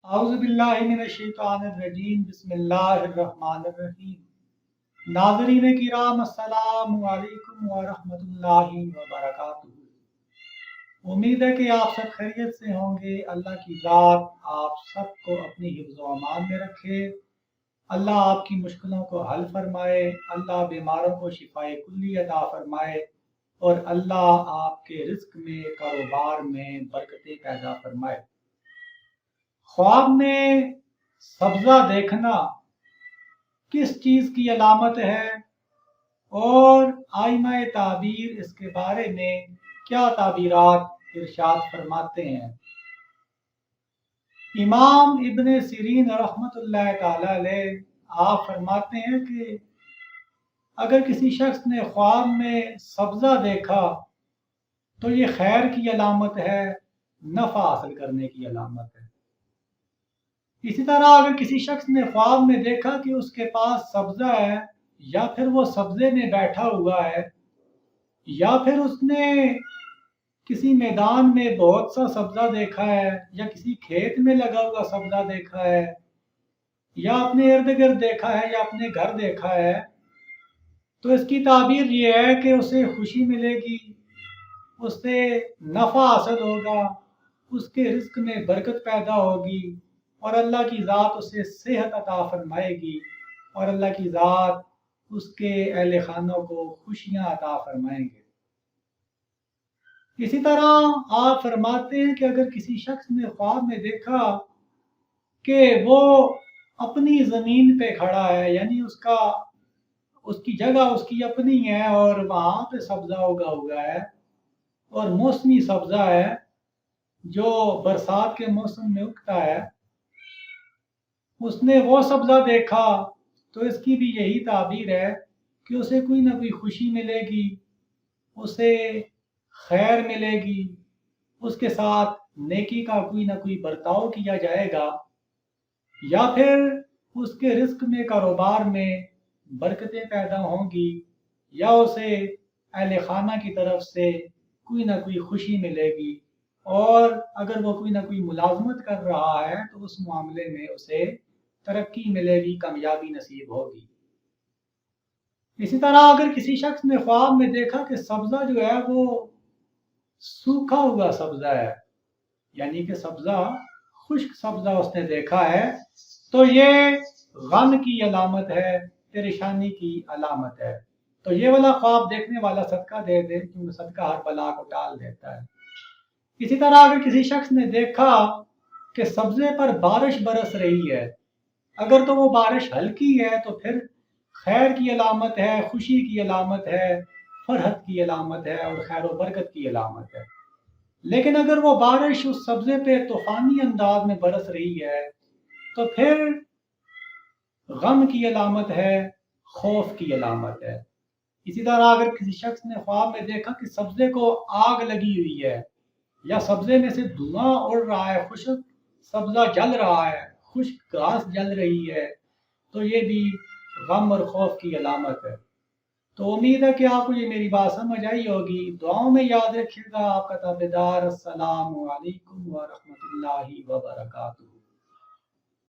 اعوذ باللہ من الشیطان الرجیم بسم اللہ الرحمن الرحیم۔ ناظرین کرام السلام علیکم ورحمۃ اللہ وبرکاتہ۔ امید ہے کہ آپ سب خیریت سے ہوں گے۔ اللہ کی ذات آپ سب کو اپنی حفظ و امان میں رکھے۔ اللہ آپ کی مشکلوں کو حل فرمائے، اللہ بیماروں کو شفائے کلی عطا فرمائے، اور اللہ آپ کے رزق میں، کاروبار میں برکتیں پیدا فرمائے۔ خواب میں سبزہ دیکھنا کس چیز کی علامت ہے اور آئمہ تعبیر اس کے بارے میں کیا تعبیرات ارشاد فرماتے ہیں؟ امام ابن سیرین رحمۃ اللہ تعالی علیہ آپ فرماتے ہیں کہ اگر کسی شخص نے خواب میں سبزہ دیکھا تو یہ خیر کی علامت ہے، نفع حاصل کرنے کی علامت ہے۔ اسی طرح اگر کسی شخص نے خواب میں دیکھا کہ اس کے پاس سبزہ ہے، یا پھر وہ سبزے میں بیٹھا ہوا ہے، یا پھر اس نے کسی میدان میں بہت سا سبزہ دیکھا ہے، یا کسی کھیت میں لگا ہوا سبزہ دیکھا ہے، یا اپنے ارد گرد دیکھا ہے، یا اپنے گھر دیکھا ہے، تو اس کی تعبیر یہ ہے کہ اسے خوشی ملے گی، اس سے نفع حاصل ہوگا، اس کے رزق میں برکت پیدا ہوگی، اور اللہ کی ذات اسے صحت عطا فرمائے گی، اور اللہ کی ذات اس کے اہل خانوں کو خوشیاں عطا فرمائیں گے۔ اسی طرح آپ فرماتے ہیں کہ اگر کسی شخص نے خواب میں دیکھا کہ وہ اپنی زمین پہ کھڑا ہے، یعنی اس کی جگہ اس کی اپنی ہے، اور وہاں پہ سبزہ اگا ہوا ہے، اور موسمی سبزہ ہے جو برسات کے موسم میں اگتا ہے، اس نے وہ سبزہ دیکھا، تو اس کی بھی یہی تعبیر ہے کہ اسے کوئی نہ کوئی خوشی ملے گی، اسے خیر ملے گی، اس کے ساتھ نیکی کا کوئی نہ کوئی برتاؤ کیا جائے گا، یا پھر اس کے رزق میں، کاروبار میں برکتیں پیدا ہوں گی، یا اسے اہل خانہ کی طرف سے کوئی نہ کوئی خوشی ملے گی، اور اگر وہ کوئی نہ کوئی ملازمت کر رہا ہے تو اس معاملے میں اسے ترقی ملے گی، کامیابی نصیب ہوگی۔ اسی طرح اگر کسی شخص نے خواب میں دیکھا کہ سبزہ جو ہے وہ سوکھا ہوا سبزہ ہے، یعنی کہ سبزہ خشک سبزہ اس نے دیکھا ہے، تو یہ غم کی علامت ہے، پریشانی کی علامت ہے۔ تو یہ والا خواب دیکھنے والا صدقہ دے دے، کیونکہ صدقہ ہر بلا کو ٹال دیتا ہے۔ اسی طرح اگر کسی شخص نے دیکھا کہ سبزے پر بارش برس رہی ہے، اگر تو وہ بارش ہلکی ہے تو پھر خیر کی علامت ہے، خوشی کی علامت ہے، فرحت کی علامت ہے، اور خیر و برکت کی علامت ہے۔ لیکن اگر وہ بارش اس سبزے پہ طوفانی انداز میں برس رہی ہے تو پھر غم کی علامت ہے، خوف کی علامت ہے۔ اسی طرح اگر کسی شخص نے خواب میں دیکھا کہ سبزے کو آگ لگی ہوئی ہے، یا سبزے میں سے دھواں اڑ رہا ہے، خشک سبزہ جل رہا ہے، خشک گھاس جل رہی ہے، تو یہ بھی غم اور خوف کی علامت ہے۔ تو امید ہے کہ آپ کو یہ میری بات سمجھ آئی ہوگی۔ دعاؤں میں یاد رکھیے گا۔ آپ کا تابعدار، السلام علیکم ورحمۃ اللہ وبرکاتہ۔